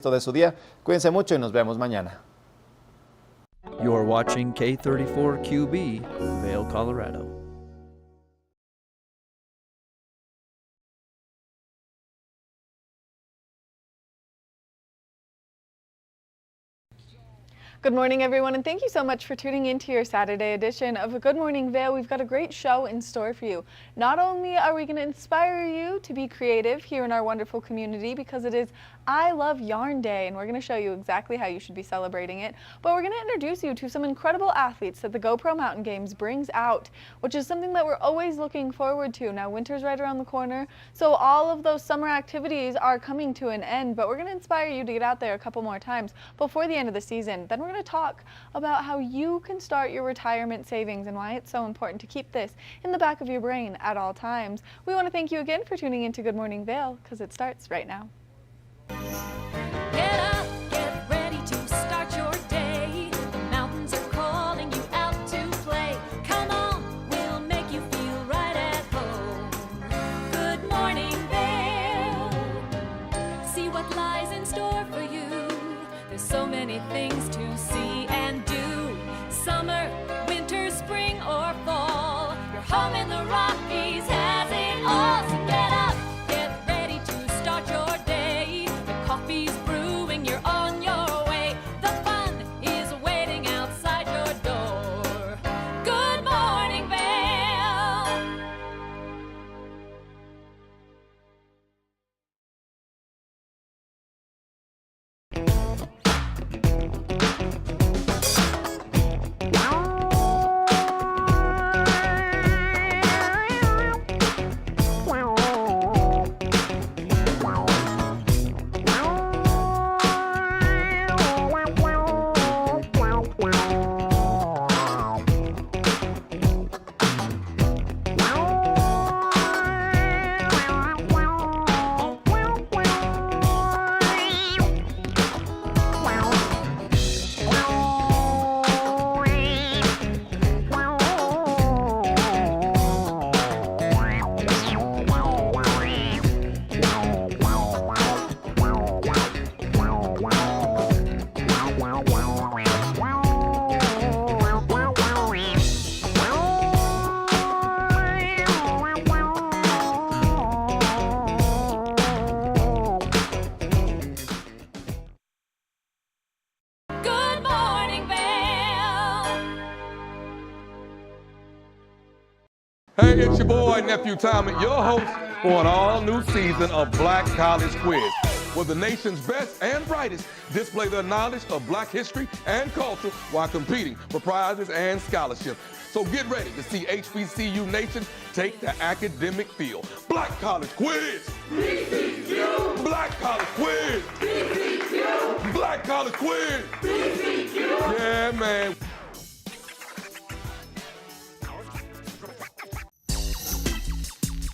De su día. Cuídense mucho y nos vemos mañana. You're watching K34QB, Vail, Colorado. Good morning, everyone, and thank you so much for tuning into your Saturday edition of Good Morning Vail. We've got a great show in store for you. Not only are we going to inspire you to be creative here in our wonderful community, because it is I Love Yarn Day, and we're going to show you exactly how you should be celebrating it, but we're going to introduce you to some incredible athletes that the GoPro Mountain Games brings out, which is something that we're always looking forward to. Now, winter's right around the corner, so all of those summer activities are coming to an end, but we're going to inspire you to get out there a couple more times before the end of the season. Then we're going to talk about how you can start your retirement savings and why it's so important to keep this in the back of your brain at all times. We want to thank you again for tuning into Good Morning Vail, because it starts right now. Get up, get ready to start your day. The mountains are calling you out to play. Come on, we'll make you feel right at home. Good morning, Vail. See what lies in store for you. There's so many things to see and do. Summer, winter, spring, or fall. Your home in the Rockies has it all. So get up, get ready to start your day. The coffee's brewing, you're on your way. The fun is waiting outside your door. Good morning, Vail. Good morning, Vail. Hey, it's your boy, Nephew Tommy, your host for an all-new season of Black College Quiz, where the nation's best and brightest display their knowledge of Black history and culture while competing for prizes and scholarships. So get ready to see HBCU Nation take the academic field. Black College Quiz! BCQ! Black College Quiz! BCQ! Black College Quiz! BCQ! Yeah, man.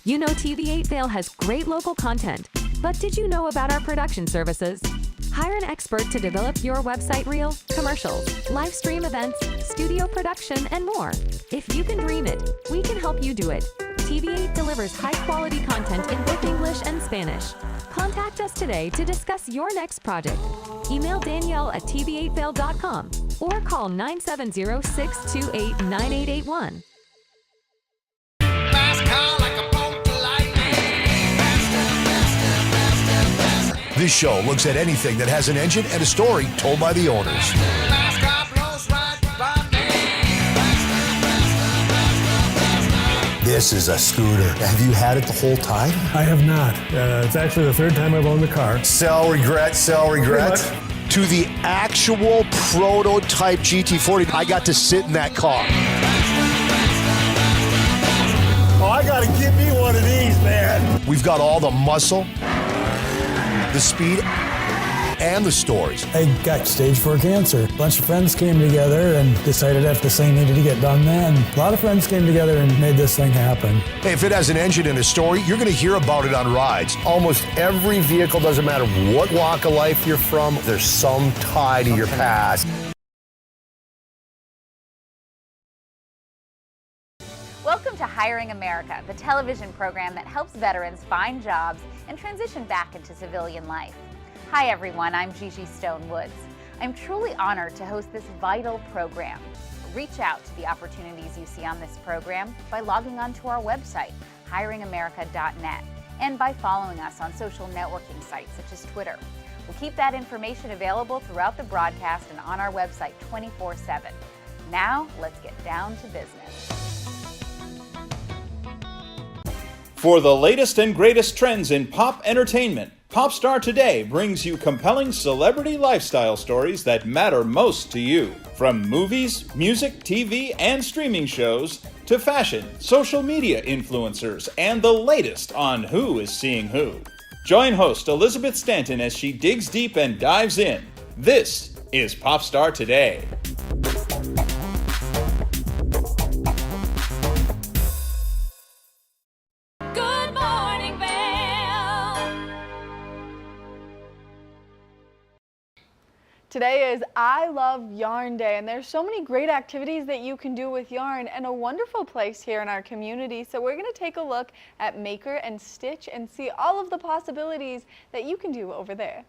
You know TV8 Vail has great local content, but did you know about our production services? Hire an expert to develop your website reel, commercials, live stream events, studio production, and more. If you can dream it, we can help you do it. TV8 delivers high-quality content in both English and Spanish. Contact us today to discuss your next project. Email Danielle at tv8vail.com or call 970-628-9881. This show looks at anything that has an engine and a story told by the owners. This is a scooter. Have you had it the whole time? I have not. It's actually the third time I've owned the car. Sell regret, sell regret. To the actual prototype GT40, I got to sit in that car. Oh, I gotta get me one of these, man. We've got all the muscle, the speed, and the stories. I got stage 4 cancer. A bunch of friends came together and decided if this thing needed to get done then. A lot of friends came together and made this thing happen. Hey, if it has an engine and a story, you're going to hear about it on rides. Almost every vehicle, doesn't matter what walk of life you're from, there's some tie to your past. Welcome to Hiring America, the television program that helps veterans find jobs and transition back into civilian life. Hi everyone, I'm Gigi Stone Woods. I'm truly honored to host this vital program. Reach out to the opportunities you see on this program by logging onto our website, hiringamerica.net, and by following us on social networking sites such as Twitter. We'll keep that information available throughout the broadcast and on our website 24/7. Now, let's get down to business. For the latest and greatest trends in pop entertainment, Popstar Today brings you compelling celebrity lifestyle stories that matter most to you. From movies, music, TV, and streaming shows, to fashion, social media influencers, and the latest on who is seeing who. Join host Elizabeth Stanton as she digs deep and dives in. This is Popstar Today. Good morning, Vail. Today is I Love Yarn Day, and there's so many great activities that you can do with yarn and a wonderful place here in our community. So we're going to take a look at Maker and Stitch and see all of the possibilities that you can do over there.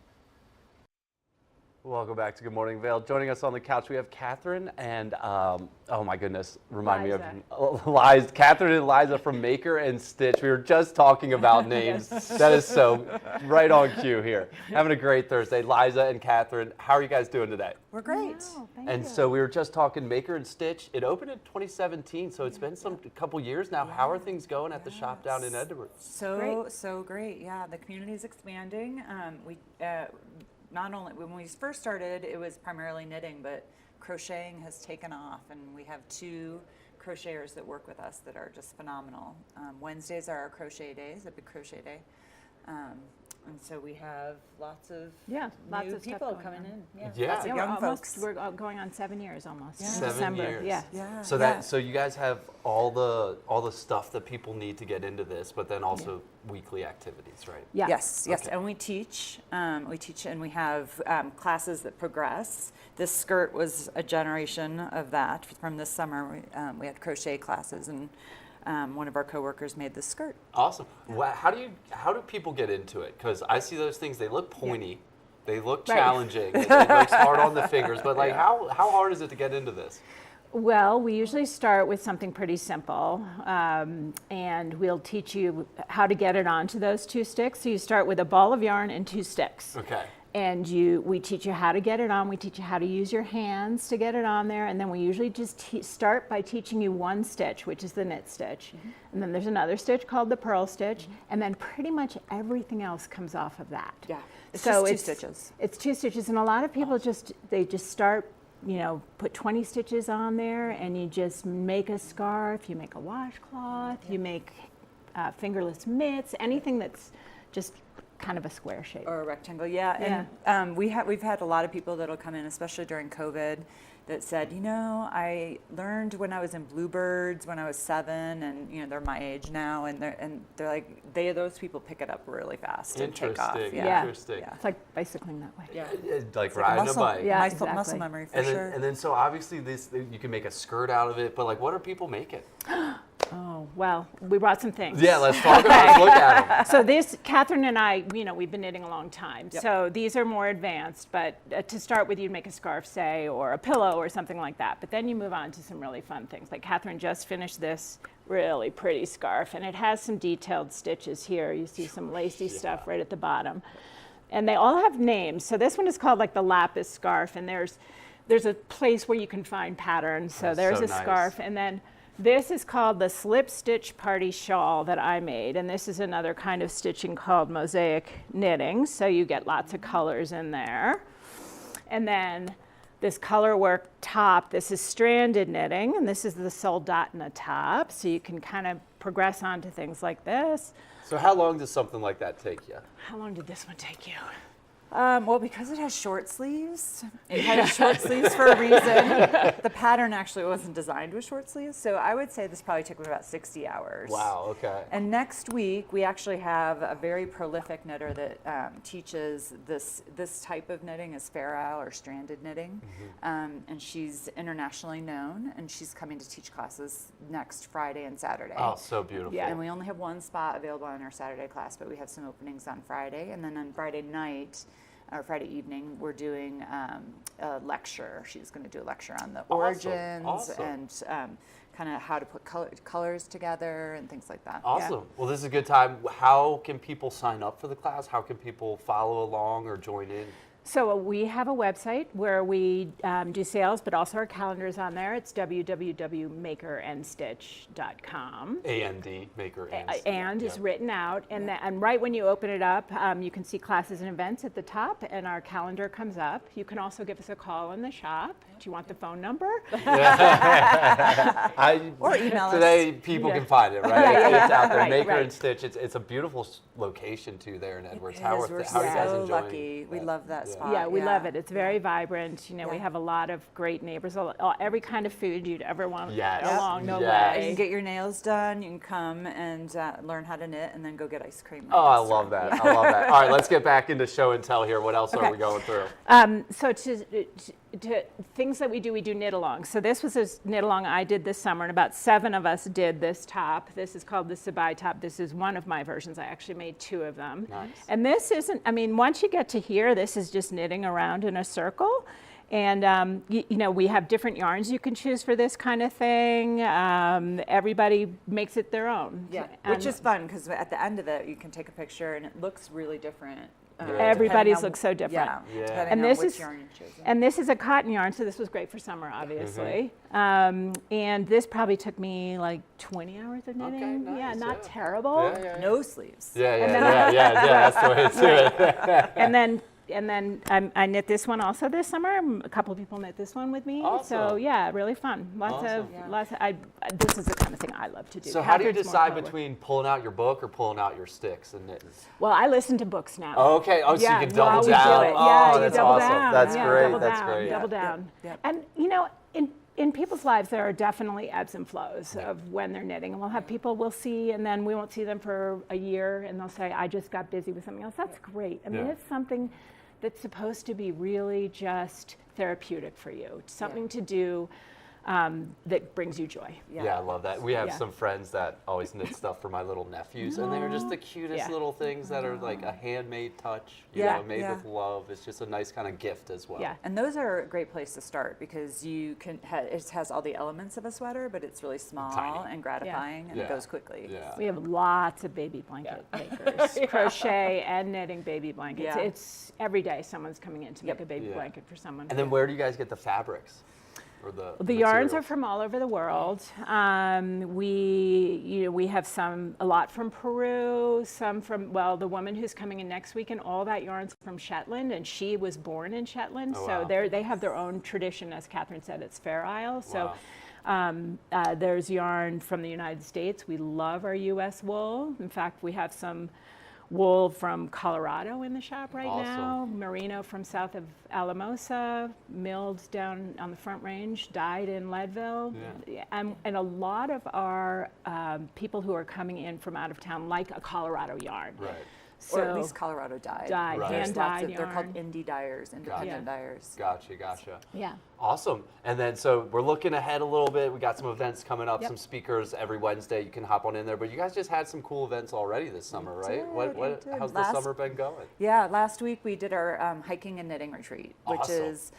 Welcome back to Good Morning Vail. Joining us on the couch, we have Catherine and, oh my goodness, remind me of Liza. Catherine and Liza from Maker and Stitch. We were just talking about names. That is so right on cue here. Having a great Thursday. Liza and Catherine, how are you guys doing today? We're great. And so we were just talking Maker and Stitch. It opened in 2017, so it's been a couple years now. How are things going at the shop down in Edinburgh? So great. Yeah, the community is expanding. Not only when we first started, it was primarily knitting, but crocheting has taken off, and we have 2 crocheters that work with us that are just phenomenal. Wednesdays are our crochet days, a big crochet day. And so we have lots of lots new of people stuff coming in. Yeah. Lots of young folks. We're going on 7 years almost. Yeah. in 7 December. years. Yeah. So you guys have all the stuff that people need to get into this, but then also weekly activities, right? Yeah. Yes, Okay. and we teach, and we have classes that progress. This skirt was a generation of that. From this summer, we had crochet classes, and one of our coworkers made this skirt. Awesome. How do people get into it? Because I see those things. They look pointy. They look challenging. It looks hard on the fingers. But like, how hard is it to get into this? Well, we usually start with something pretty simple, and we'll teach you how to get it onto those 2 sticks. So you start with a ball of yarn and 2 sticks. Okay. And we teach you how to get it on. We teach you how to use your hands to get it on there. And then we usually just start by teaching you 1 stitch, which is the knit stitch. And then there's another stitch called the purl stitch. And then pretty much everything else comes off of that. Yeah, it's so just 2 stitches. It's 2 stitches. And a lot of people just start, put 20 stitches on there, and you just make a scarf, you make a washcloth, you make fingerless mitts, anything that's just kind of a square shape. Or a rectangle, yeah. And we've had a lot of people that'll come in, especially during COVID, that said, I learned when I was in Bluebirds when I was 7, and they're my age now, and they're like, those people pick it up really fast and take off. Interesting. It's like bicycling that way. Yeah. Like riding a bike. Yeah, muscle memory for sure. And then so obviously you can make a skirt out of it, but like, what are people making? Oh, well, we brought some things. Yeah, let's talk about it. Let's look at them. So Catherine and I, we've been knitting a long time. Yep. So these are more advanced, but to start with, you'd make a scarf, say, or a pillow or something like that. But then you move on to some really fun things. Like Catherine just finished this really pretty scarf, and it has some detailed stitches here. You see some lacy stuff right at the bottom. And they all have names. So this one is called like the lapis scarf, and there's a place where you can find patterns. So there's a scarf, and then this is called the slip stitch party shawl that I made, and this is another kind of stitching called mosaic knitting, so you get lots of colors in there. And then this color work top, this is stranded knitting, and this is the soldatna top, so you can kind of progress onto things like this. So how long does something like that take you? How long did this one take you? Well, because it has short sleeves, it has short sleeves for a reason. The pattern actually wasn't designed with short sleeves, so I would say this probably took me about 60 hours. Wow, okay. And next week, we actually have a very prolific knitter that teaches this type of knitting is Farrow or stranded knitting. And she's internationally known, and she's coming to teach classes next Friday and Saturday. Oh, so beautiful. Yeah. And we only have 1 spot available in our Saturday class, but we have some openings on Friday. And then on Friday night, or Friday evening, we're doing a lecture. She's going to do a lecture on the Awesome. origins Awesome. and kind of how to put colors together and things like that. Awesome. Well, this is a good time. How can people sign up for the class? How can people follow along or join in? So we have a website where we do sales, but also our calendar's on there. It's www.makerandstitch.com. A-N-D, Maker and. And is written out, and and right when you open it up, you can see classes and events at the top, and our calendar comes up. You can also give us a call in the shop. Do you want the phone number? Or email us. Today, people can find it, right? Yeah, It's out there. right, Maker right. and Stitch. It's a beautiful location too there in Edwards. It How is. We're how are you guys so enjoying lucky. We that? love that spot. Yeah, we love it. It's very vibrant. You know, we have a lot of great neighbors. Every kind of food you'd ever want along the You way. can get your nails done. You can come and learn how to knit, and then go get ice cream. Oh, I love that. I love that. All right, let's get back into show and tell here. What else are Okay. we going through? So to things that we do knit along. So this was a knit along I did this summer, and about 7 of us did this top. This is called the Sabai top. This is one of my versions. I actually made 2 of them. Nice. And this isn't, I mean, once you get to here, this is just knitting around in a circle. And, you know, we have different yarns you can choose for this kind of thing. Everybody makes it their own. Yeah, which is fun because at the end of it, you can take a picture and it looks really different. Everybody's looks so different. Yeah, depending And on this which is yarn you're choosing. and this is a cotton yarn, so this was great for summer, obviously. And this probably took me like 20 hours of knitting. Yeah, not terrible. No sleeves. Yeah. That's the way to do it. And then I knit this one also this summer. A couple of people knit this one with me. Awesome. So yeah, really fun. Lots of. This is the kind of thing I love to do. So how do you Catherine's more decide color. between pulling out your book or pulling out your sticks and knitting? Well, I listen to books now. Okay. Oh, so Yeah, you can while double we down. do it. Oh, Yeah, you that's double awesome. down. That's Yeah, great. double That's down, great. Double down. And you know, in people's lives, there are definitely ebbs and flows of when they're knitting. And we'll have people we'll see, and then we won't see them for a year, and they'll say, I just got busy with something else. That's great. I mean, it's something that's supposed to be really just therapeutic for you. Something to do that brings you joy. Yeah, I love that. We have Yeah. some friends that always knit stuff for my little nephews, and they're just the cutest little things that are like a handmade touch, you know, made with love. It's just a nice kind of gift as well. Yeah. And those are a great place to start because you can. It has all the elements of a sweater, but it's really small Tiny. and gratifying, and it goes quickly. Yeah. We have lots of baby blanket makers, crochet and knitting baby blankets. Yeah. It's every day someone's coming in to make a baby Yeah. blanket for someone. And then where do you guys get the fabrics? Or the yarns are materials? from all over the world. We have a lot from Peru, some from, well, the woman who's coming in next week, and all that yarn's from Shetland, and she was born in Shetland. Oh, so wow. they have their own tradition, as Catherine said, it's Fair Isle. So Wow. there's yarn from the United States. We love our U.S. wool. In fact, we have some wool from Colorado in the shop right now, merino from south of Alamosa, milled down on the Front Range, dyed in Leadville. And a lot of our people who are coming in from out of town like a Colorado yarn. Right. Or at least Colorado dyed. Dyed, Right. hand-dyed They're called yarn. indie dyers, independent dyers. Gotcha. Yeah. Awesome. And then, so we're looking ahead a little bit. We got some events coming up, some speakers every Wednesday. You can hop on in there. But you guys just had some cool events already this summer, right? How's the summer been going? Yeah, last week we did our hiking and knitting retreat, which Awesome. is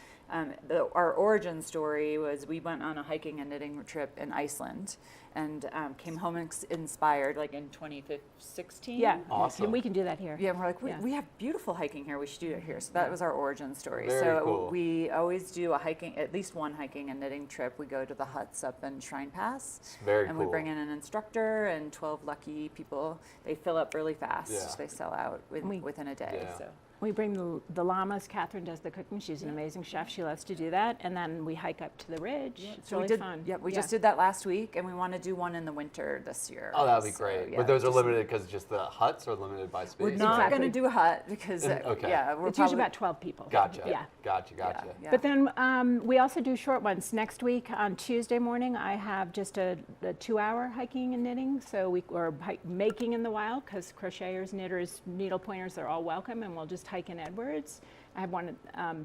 our origin story was we went on a hiking and knitting trip in Iceland and came home inspired like in 2016. Yeah. Awesome. And we can do that here. Yeah, and we're like, we have beautiful hiking here. We should do it here. So that was our origin story. Very so cool. we always do at least one hiking and knitting trip. We go to the huts up in Shrine Pass. Very and cool. we bring in an instructor and 12 lucky people. They fill up really fast. Yeah. They sell out within a day. Yeah. So. We bring the llamas. Catherine does the cooking. She's an amazing chef. She loves to do that. And then we hike up to the ridge. It's really fun. Yeah, we just did that last week, and we want to do one in the winter this year. Oh, that would be So, great. yeah, but those are just- limited because just the huts are limited by space. We're not Exactly. going to do a hut because, Okay. yeah, we're It's probably, usually about 12 people. Gotcha. Yeah. Gotcha. Yeah. But then we also do short ones. Next week on Tuesday morning, I have just a 2-hour hiking and knitting. So we're making in the wild because crocheters, knitters, needle pointers are all welcome, and we'll just hike in Edwards. I have one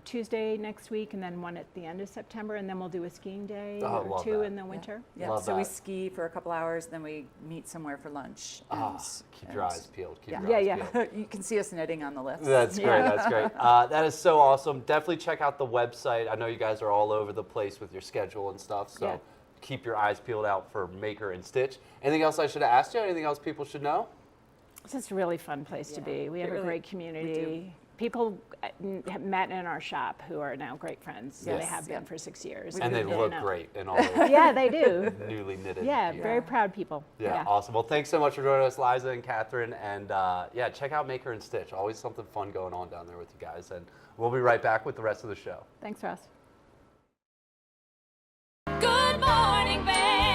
Tuesday next week, and then one at the end of September, and then we'll do a skiing day Oh, or love two that. in the winter. Yeah, Love so we that. ski for a couple hours, then we meet somewhere for lunch. Keep your eyes peeled. Keep Yeah, your eyes peeled. You can see us knitting on the lifts. That's great. That's great. That is so awesome. Definitely check out the website. I know you guys are all over the place with your schedule and stuff, so Yeah. keep your eyes peeled out for Maker and Stitch. Anything else I should have asked you? Anything else people should know? It's just a really fun place to be. We have a really- great community. People have met in our shop who are now great friends. So they Yes. have been for 6 years. And they You look know. great in all their Yeah, they do. newly knitted. Yeah, gear. very proud people. Yeah, awesome. Well, thanks so much for joining us, Liza and Catherine. And yeah, check out Maker and Stitch. Always something fun going on down there with you guys. And we'll be right back with the rest of the show. Thanks, Ross. Good morning, Vail.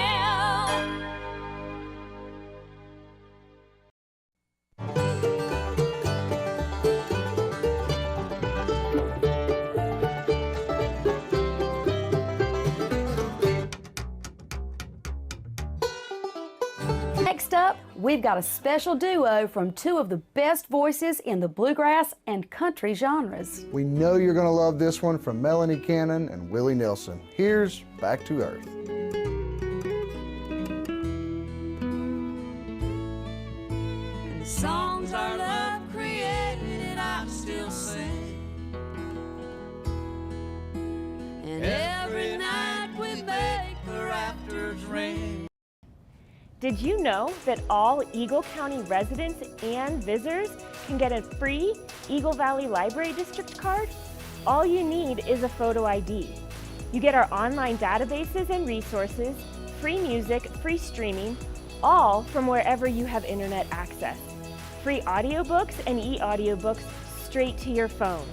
Next up, we've got a special duo from two of the best voices in the bluegrass and country genres. We know you're going to love this one from Melanie Cannon and Willie Nelson. Here's Back to Earth. The songs our love created, I still sing. And every night we make the rafters ring. Did you know that all Eagle County residents and visitors can get a free Eagle Valley Library District card? All you need is a photo ID. You get our online databases and resources, free music, free streaming, all from wherever you have internet access. Free audiobooks and e-audiobooks straight to your phone.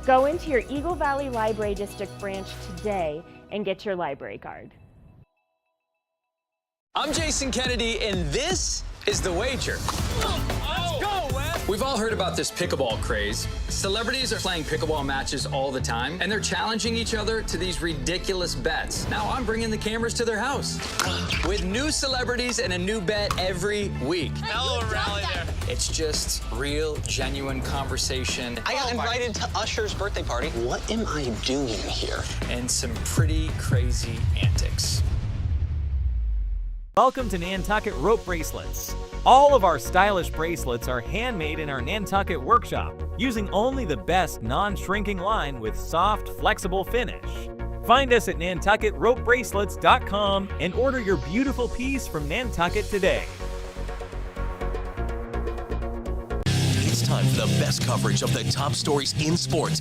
Go into your Eagle Valley Library District branch today and get your library card. I'm Jason Kennedy, and this is The Wager. Let's go, Wes! We've all heard about this pickleball craze. Celebrities are playing pickleball matches all the time, and they're challenging each other to these ridiculous bets. Now I'm bringing the cameras to their house with new celebrities and a new bet every week. Hello, rally there. It's just real, genuine conversation. I got invited to Usher's birthday party. What am I doing here? And some pretty crazy antics. Welcome to Nantucket Rope Bracelets. All of our stylish bracelets are handmade in our Nantucket workshop, using only the best non-shrinking line with soft, flexible finish. Find us at nantucketropebracelets.com and order your beautiful piece from Nantucket today. It's time for the best coverage of the top stories in sports.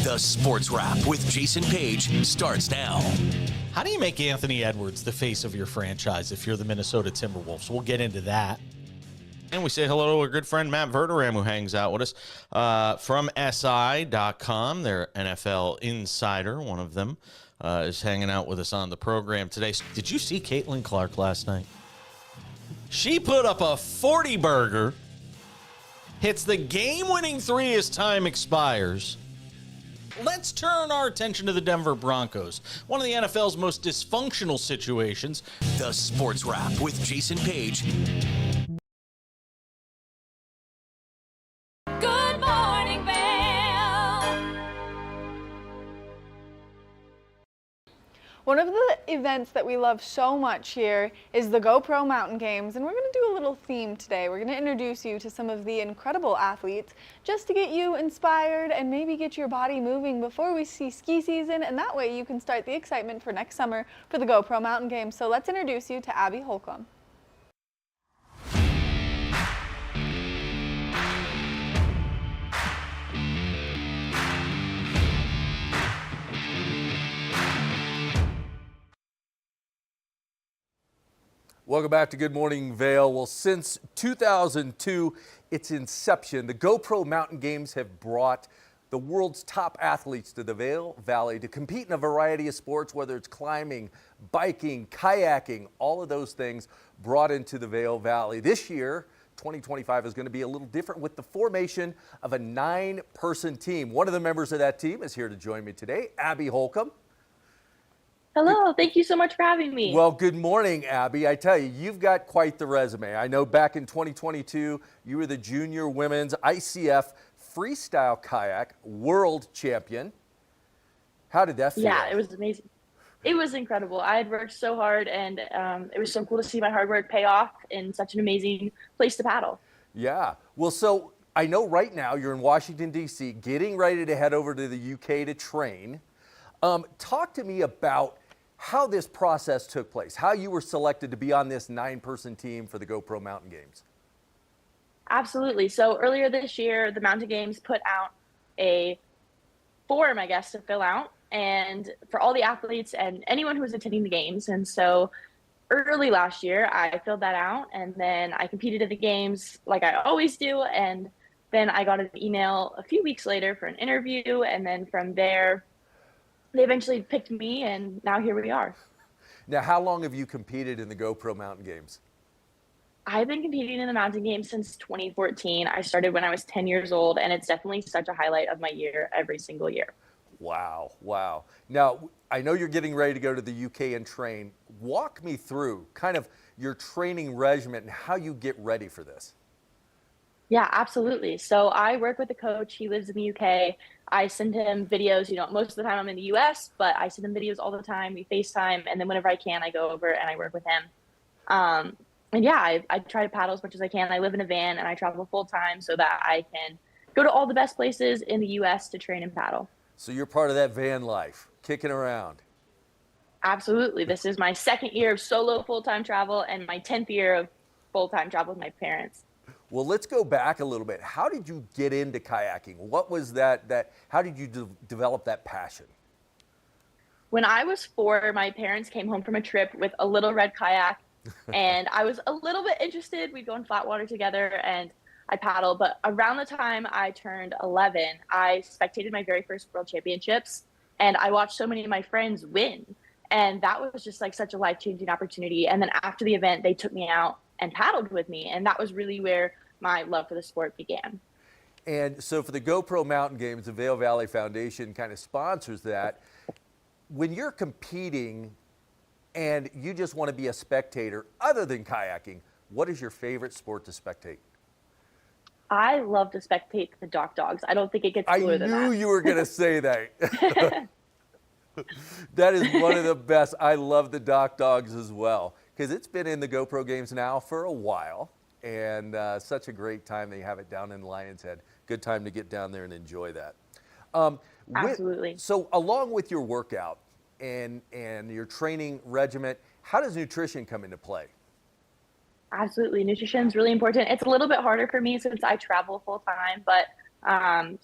The Sports Wrap with Jason Page starts now. How do you make Anthony Edwards the face of your franchise if you're the Minnesota Timberwolves? We'll get into that. And we say hello to our good friend Matt Verderam, who hangs out with us from SI.com. Their NFL insider, one of them, is hanging out with us on the program today. Did you see Caitlin Clark last night? She put up a 40-burger, hits the game-winning three as time expires. Let's turn our attention to the Denver Broncos, one of the NFL's most dysfunctional situations. The Sports Wrap with Jason Page. Good morning, Vail. One of the events that we love so much here is the GoPro Mountain Games, and we're going to do a little theme today. We're going to introduce you to some of the incredible athletes just to get you inspired and maybe get your body moving before we see ski season, and that way you can start the excitement for next summer for the GoPro Mountain Games. So let's introduce you to Abby Holcomb. Welcome back to Good Morning Vail. Well, since 2002, its inception, the GoPro Mountain Games have brought the world's top athletes to the Vail Valley to compete in a variety of sports, whether it's climbing, biking, kayaking, all of those things brought into the Vail Valley. This year, 2025 is going to be a little different with the formation of a 9-person team. One of the members of that team is here to join me today, Abby Holcomb. Hello, thank you so much for having me. Well, good morning, Abby. I tell you, you've got quite the resume. I know back in 2022, you were the junior women's ICF freestyle kayak world champion. How did that feel? Yeah, it was amazing. It was incredible. I had worked so hard, and it was so cool to see my hard work pay off in such an amazing place to paddle. Yeah. Well, so I know right now you're in Washington, D.C., getting ready to head over to the UK to train. Talk to me about how this process took place, how you were selected to be on this 9-person team for the GoPro Mountain Games. Absolutely. So earlier this year, the Mountain Games put out a form, I guess, to fill out, and for all the athletes and anyone who was attending the games. And so early last year, I filled that out, and then I competed at the games like I always do. And then I got an email a few weeks later for an interview, and then from there, they eventually picked me, and now here we are. Now, how long have you competed in the GoPro Mountain Games? I've been competing in the mountain games since 2014. I started when I was 10 years old, and it's definitely such a highlight of my year every single year. Wow, wow. Now, I know you're getting ready to go to the UK and train. Walk me through kind of your training regimen and how you get ready for this. Yeah, absolutely. So I work with a coach. He lives in the UK. I send him videos, most of the time I'm in the US, but I send him videos all the time. We FaceTime, and then whenever I can, I go over and I work with him. And yeah, I try to paddle as much as I can. I live in a van and I travel full time so that I can go to all the best places in the US to train and paddle. So you're part of that van life, kicking around. Absolutely. This is my second year of solo full-time travel and my 10th year of full-time travel with my parents. Well, let's go back a little bit. How did you get into kayaking? What was how did you develop that passion? When I was 4, my parents came home from a trip with a little red kayak, and I was a little bit interested. We'd go in flat water together and I paddled. But around the time I turned 11, I spectated my very first world championships, and I watched so many of my friends win. And that was just like such a life-changing opportunity. And then after the event, they took me out and paddled with me. And that was really where my love for the sport began. And so for the GoPro Mountain Games, the Vail Valley Foundation kind of sponsors that. When you're competing and you just want to be a spectator, other than kayaking, what is your favorite sport to spectate? I love to spectate the dock dogs. I don't think it gets cooler than that. I knew you were going to say that. That is one of the best. I love the dock dogs as well, because it's been in the GoPro Games now for a while, and such a great time. They have it down in Lion's Head. Good time to get down there and enjoy that. Absolutely. So along with your workout and your training regimen, how does nutrition come into play? Absolutely. Nutrition is really important. It's a little bit harder for me since I travel full time, but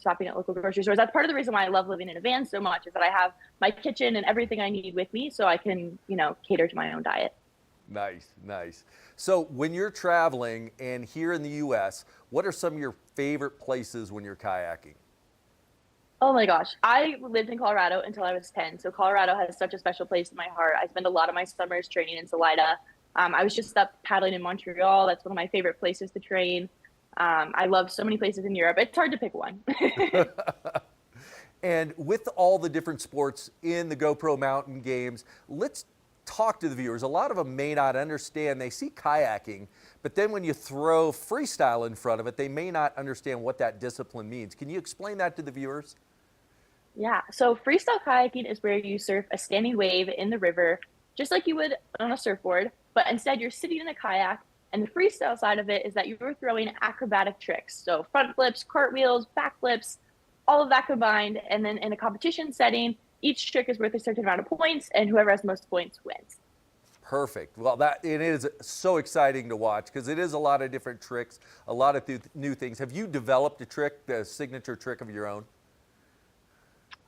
shopping at local grocery stores. That's part of the reason why I love living in a van so much, is that I have my kitchen and everything I need with me so I can, cater to my own diet. Nice, nice. So when you're traveling and here in the U.S., what are some of your favorite places when you're kayaking? Oh my gosh. I lived in Colorado until I was 10. So Colorado has such a special place in my heart. I spend a lot of my summers training in Salida. I was just up paddling in Montreal. That's one of my favorite places to train. I love so many places in Europe. It's hard to pick one. And with all the different sports in the GoPro Mountain Games, let's talk to the viewers. A lot of them may not understand. They see kayaking, but then when you throw freestyle in front of it, they may not understand what that discipline means. Can you explain that to the viewers? Yeah, so freestyle kayaking is where you surf a standing wave in the river, just like you would on a surfboard, but instead you're sitting in a kayak, and the freestyle side of it is that you're throwing acrobatic tricks. So front flips, cartwheels, back flips, all of that combined, and then in a competition setting, each trick is worth a certain amount of points, and whoever has most points wins. Perfect. Well, it is so exciting to watch because it is a lot of different tricks, a lot of new things. Have you developed a trick, the signature trick of your own?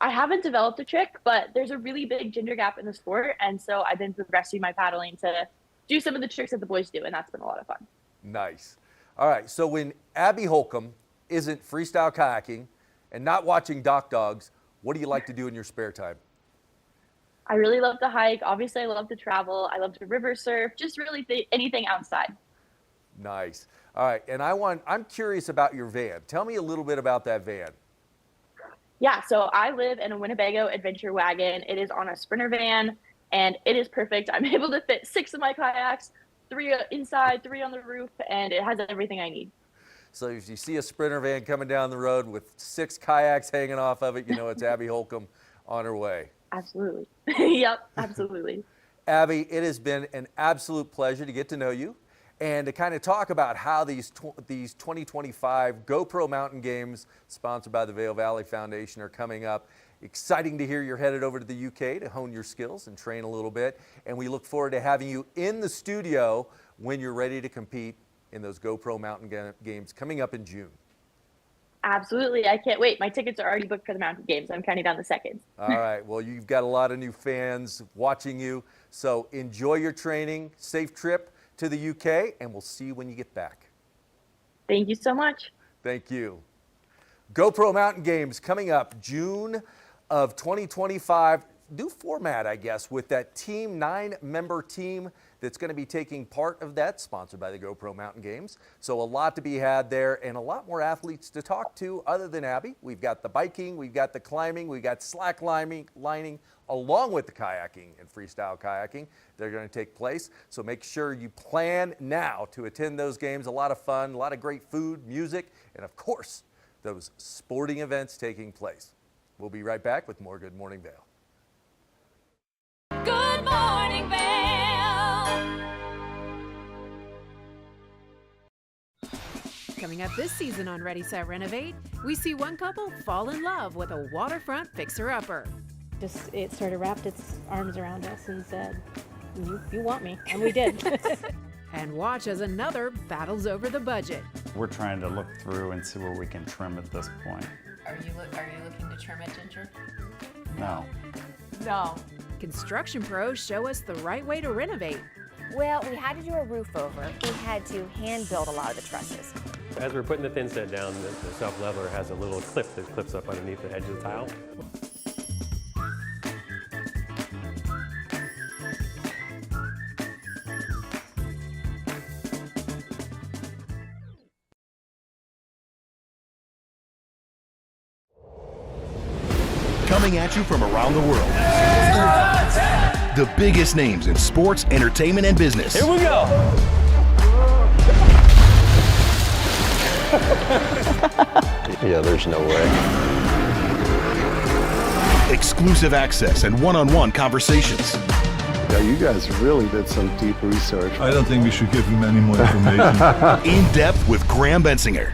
I haven't developed a trick, but there's a really big gender gap in the sport, and so I've been progressing my paddling to do some of the tricks that the boys do, and that's been a lot of fun. Nice. All right, so when Abby Holcomb isn't freestyle kayaking and not watching dock dogs, what do you like to do in your spare time? I really love to hike. Obviously, I love to travel. I love to river surf, just really anything outside. Nice. All right, and I'm curious about your van. Tell me a little bit about that van. Yeah, so I live in a Winnebago adventure wagon. It is on a Sprinter van, and it is perfect. I'm able to fit 6 of my kayaks, 3 inside, 3 on the roof, and it has everything I need. So if you see a Sprinter van coming down the road with 6 kayaks hanging off of it, you know it's Abby Holcomb on her way. Absolutely. Yep, absolutely. Abby, it has been an absolute pleasure to get to know you and to kind of talk about how these 2025 GoPro Mountain Games, sponsored by the Vail Valley Foundation, are coming up. Exciting to hear you're headed over to the UK to hone your skills and train a little bit. And we look forward to having you in the studio when you're ready to compete in those GoPro Mountain Games coming up in June. Absolutely. I can't wait. My tickets are already booked for the Mountain Games. I'm counting down the seconds. All right. Well, you've got a lot of new fans watching you. So enjoy your training. Safe trip to the UK, and we'll see you when you get back. Thank you so much. Thank you. GoPro Mountain Games coming up June of 2025. New format, I guess, with that team, 9-member team that's going to be taking part of that, sponsored by the GoPro Mountain Games. So a lot to be had there and a lot more athletes to talk to other than Abby. We've got the biking, we've got the climbing, we've got slack lining, along with the kayaking and freestyle kayaking. They're going to take place. So make sure you plan now to attend those games. A lot of fun, a lot of great food, music, and of course, those sporting events taking place. We'll be right back with more Good Morning Vail. Good morning, Vail. Coming up this season on Ready, Set, Renovate, we see one couple fall in love with a waterfront fixer-upper. It sort of wrapped its arms around us and said, you want me, and we did. And watch as another battles over the budget. We're trying to look through and see where we can trim at this point. Are you looking to trim it, Ginger? No. No. Construction pros show us the right way to renovate. Well, we had to do a roof over. We had to hand build a lot of the trusses. As we're putting the thin set down, the self-leveler has a little clip that clips up underneath the edge of the tile. Coming at you from around the world. The biggest names in sports, entertainment, and business. Here we go. Yeah, there's no way. Exclusive access and one-on-one conversations. Yeah, you guys really did some deep research. I don't think we should give him any more information. In depth with Graham Bensinger.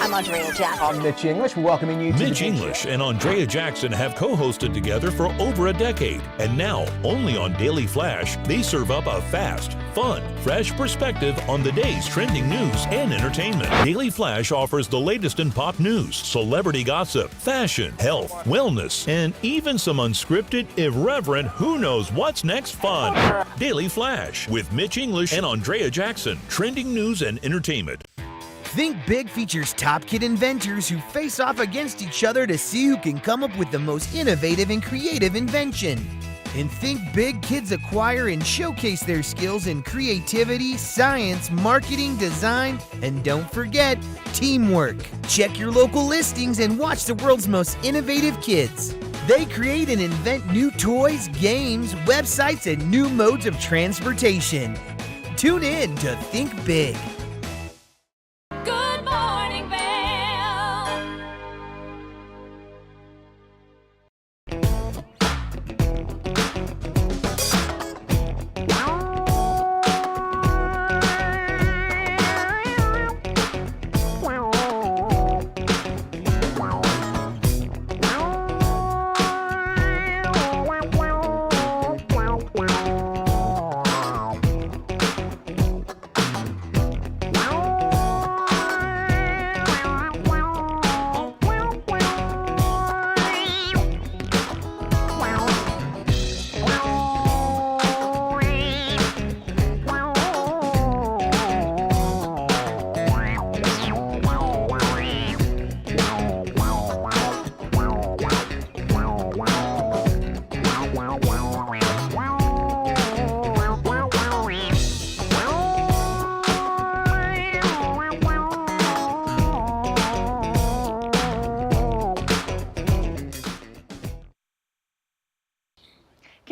I'm Andrea Jackson. I'm Mitch English, welcoming you to Mitch English and Andrea Jackson have co-hosted together for over a decade. And now, only on Daily Flash, they serve up a fast, fun, fresh perspective on the day's trending news and entertainment. Daily Flash offers the latest in pop news, celebrity gossip, fashion, health, wellness, and even some unscripted, irreverent, who knows what's next fun. Daily Flash with Mitch English and Andrea Jackson. Trending news and entertainment. Think Big features top kid inventors who face off against each other to see who can come up with the most innovative and creative invention. And Think Big, kids acquire and showcase their skills in creativity, science, marketing, design, and don't forget, teamwork. Check your local listings and watch the world's most innovative kids. They create and invent new toys, games, websites, and new modes of transportation. Tune in to Think Big. Good morning, Vail.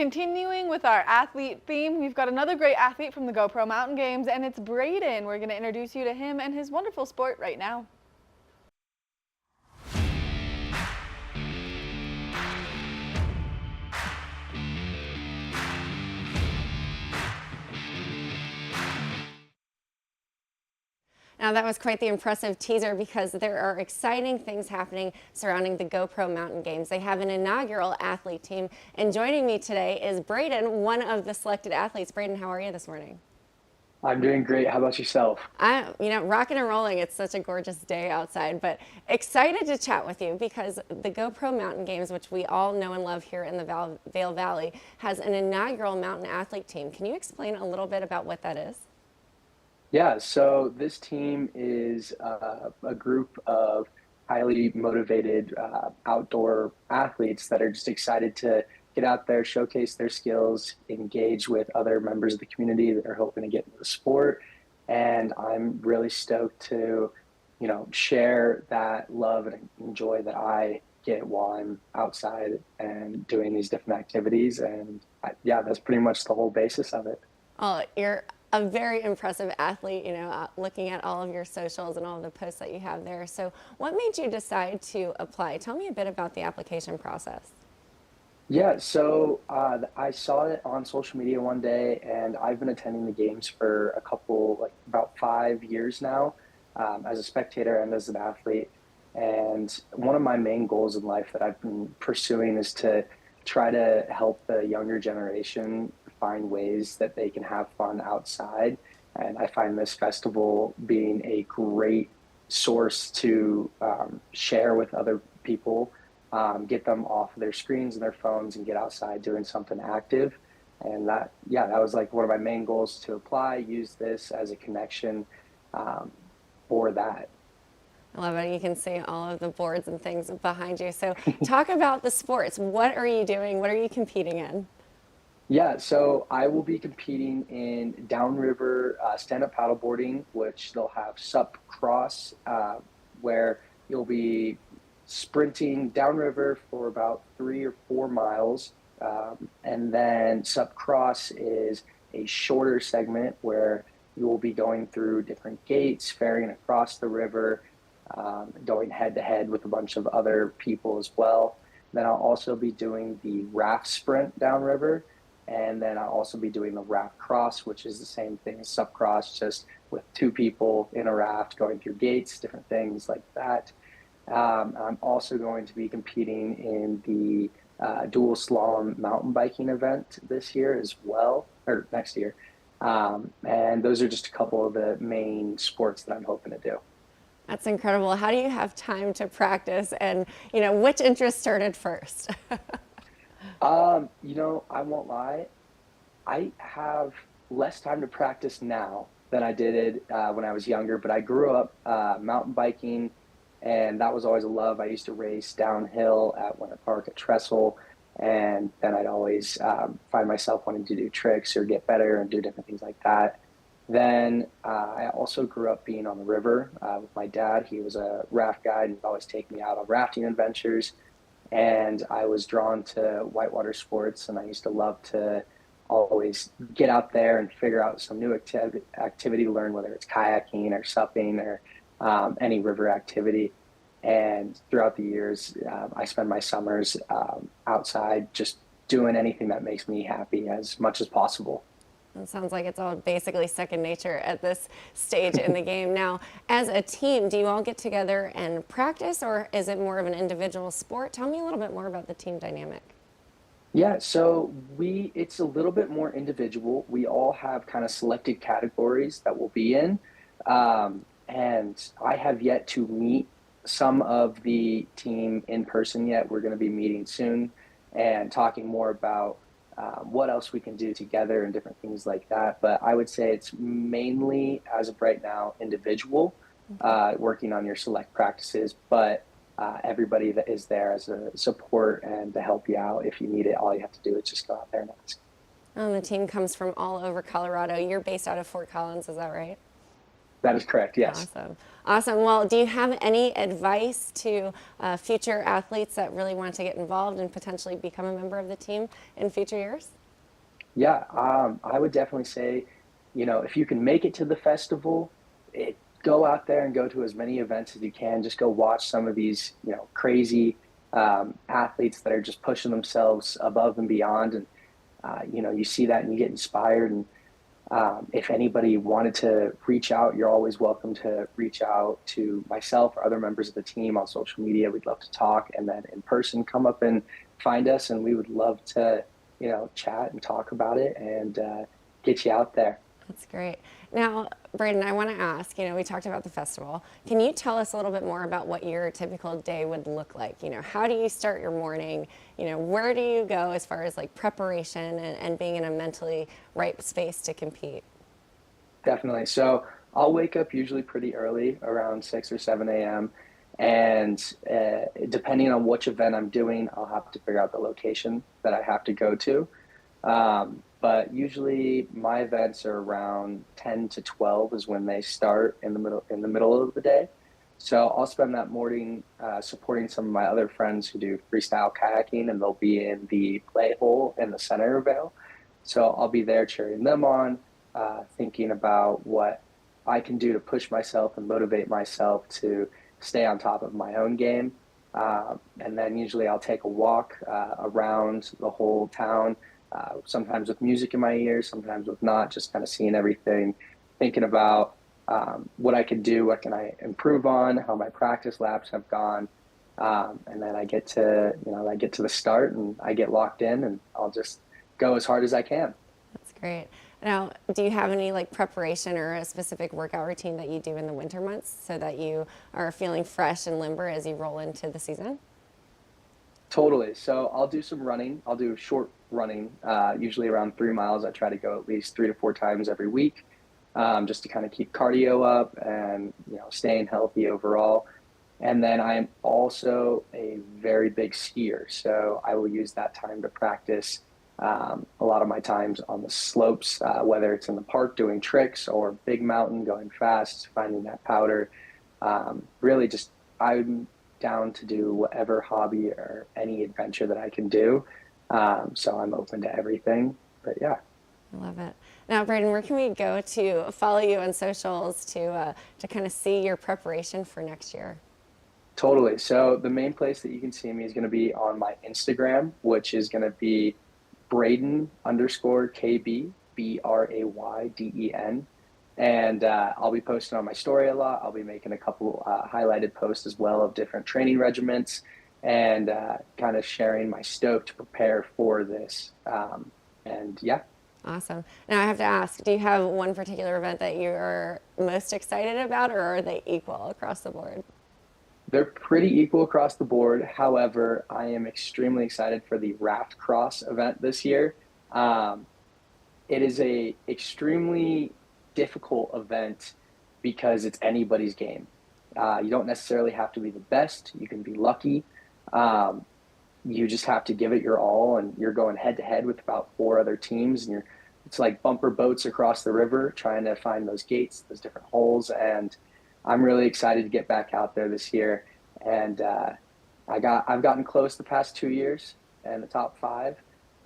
continuing with our athlete theme, we've got another great athlete from the GoPro Mountain Games, and it's Braden. We're going to introduce you to him and his wonderful sport right now. Now that was quite the impressive teaser because there are exciting things happening surrounding the GoPro Mountain Games. They have an inaugural athlete team, and joining me today is Braden, one of the selected athletes. Braden, how are you this morning? I'm doing great. How about yourself? Rocking and rolling. It's such a gorgeous day outside, but excited to chat with you because the GoPro Mountain Games, which we all know and love here in the Vail Valley, has an inaugural mountain athlete team. Can you explain a little bit about what that is? Yeah, so this team is a group of highly motivated outdoor athletes that are just excited to get out there, showcase their skills, engage with other members of the community that are hoping to get into the sport. And I'm really stoked to, share that love and joy that I get while I'm outside and doing these different activities. And that's pretty much the whole basis of it. Oh, you're a very impressive athlete, looking at all of your socials and all of the posts that you have there. So what made you decide to apply? Tell me a bit about the application process. Yeah, so I saw it on social media one day, and I've been attending the games for about 5 years now, as a spectator and as an athlete. And one of my main goals in life that I've been pursuing is to try to help the younger generation find ways that they can have fun outside. And I find this festival being a great source to share with other people, get them off of their screens and their phones and get outside doing something active. And that was like one of my main goals, to apply, use this as a connection for that. I love it. You can see all of the boards and things behind you. So talk about the sports. What are you doing? What are you competing in? Yeah, so I will be competing in downriver stand-up paddleboarding, which they'll have sup cross, where you'll be sprinting downriver for about 3 or 4 miles. And then sup cross is a shorter segment where you will be going through different gates, ferrying across the river, going head-to-head with a bunch of other people as well. Then I'll also be doing the raft sprint downriver. And then I'll also be doing the raft cross, which is the same thing as sup cross, just with 2 people in a raft going through gates, different things like that. I'm also going to be competing in the dual slalom mountain biking event this year as well, or next year. And those are just a couple of the main sports that I'm hoping to do. That's incredible. How do you have time to practice? And, which interest started first? I won't lie. I have less time to practice now than I did when I was younger, but I grew up mountain biking, and that was always a love. I used to race downhill at Winter Park at Trestle, and then I'd always find myself wanting to do tricks or get better and do different things like that. Then I also grew up being on the river with my dad. He was a raft guide and would always take me out on rafting adventures. And I was drawn to whitewater sports, and I used to love to always get out there and figure out some new activity to learn, whether it's kayaking or supping or any river activity. And throughout the years, I spend my summers outside just doing anything that makes me happy as much as possible. It sounds like it's all basically second nature at this stage in the game. Now, as a team, do you all get together and practice, or is it more of an individual sport? Tell me a little bit more about the team dynamic. Yeah, so it's a little bit more individual. We all have kind of selected categories that we'll be in. And I have yet to meet some of the team in person yet. We're going to be meeting soon and talking more about what else we can do together and different things like that. But I would say it's mainly, as of right now, individual, working on your select practices, but everybody that is there as a support and to help you out. If you need it, all you have to do is just go out there and ask. The team comes from all over Colorado. You're based out of Fort Collins, is that right? That is correct, yes. Awesome. Awesome. Well, do you have any advice to future athletes that really want to get involved and potentially become a member of the team in future years? Yeah, I would definitely say, if you can make it to the festival, go out there and go to as many events as you can. Just go watch some of these, crazy athletes that are just pushing themselves above and beyond. And, you see that and you get inspired. And if anybody wanted to reach out, you're always welcome to reach out to myself or other members of the team on social media. We'd love to talk. And then in person, come up and find us. And we would love to, chat and talk about it and get you out there. That's great. Now, Braden, I want to ask, we talked about the festival. Can you tell us a little bit more about what your typical day would look like? How do you start your morning? Where do you go as far as like preparation and being in a mentally right space to compete? Definitely. So I'll wake up usually pretty early, around 6 or 7 a.m. And depending on which event I'm doing, I'll have to figure out the location that I have to go to. But usually my events are around 10 to 12 is when they start in the middle of the day. So I'll spend that morning supporting some of my other friends who do freestyle kayaking, and they'll be in the play hole in the center of Vail. So I'll be there cheering them on, thinking about what I can do to push myself and motivate myself to stay on top of my own game. And then usually I'll take a walk around the whole town, sometimes with music in my ears, sometimes with not, just kind of seeing everything, thinking about what I can do, what can I improve on, how my practice laps have gone. And then I get to, the start and I get locked in and I'll just go as hard as I can. That's great. Now, do you have any like preparation or a specific workout routine that you do in the winter months so that you are feeling fresh and limber as you roll into the season? Totally. So I'll do some running. I'll do short running, usually around 3 miles. I try to go at least 3 to 4 times every week, just to kind of keep cardio up and, staying healthy overall. And then I am also a very big skier. So I will use that time to practice a lot of my times on the slopes, whether it's in the park doing tricks or big mountain going fast, finding that powder. Really just, I'm down to do whatever hobby or any adventure that I can do. So I'm open to everything, but yeah. I love it. Now, Braden, where can we go to follow you on socials to kind of see your preparation for next year? Totally. So the main place that you can see me is going to be on my Instagram, which is going to be Braden_KB, BRAYDEN. And I'll be posting on my story a lot. I'll be making a couple highlighted posts as well of different training regiments and kind of sharing my stoke to prepare for this. And yeah. Awesome. Now I have to ask, do you have one particular event that you're most excited about, or are they equal across the board? They're pretty equal across the board. However, I am extremely excited for the Raft Cross event this year. It is a extremely difficult event because it's anybody's game. You don't necessarily have to be the best. You can be lucky. You just have to give it your all, and you're going head to head with about 4 other teams, and it's like bumper boats across the river trying to find those gates, those different holes. And I'm really excited to get back out there this year. And I've gotten close the past 2 years in the top 5,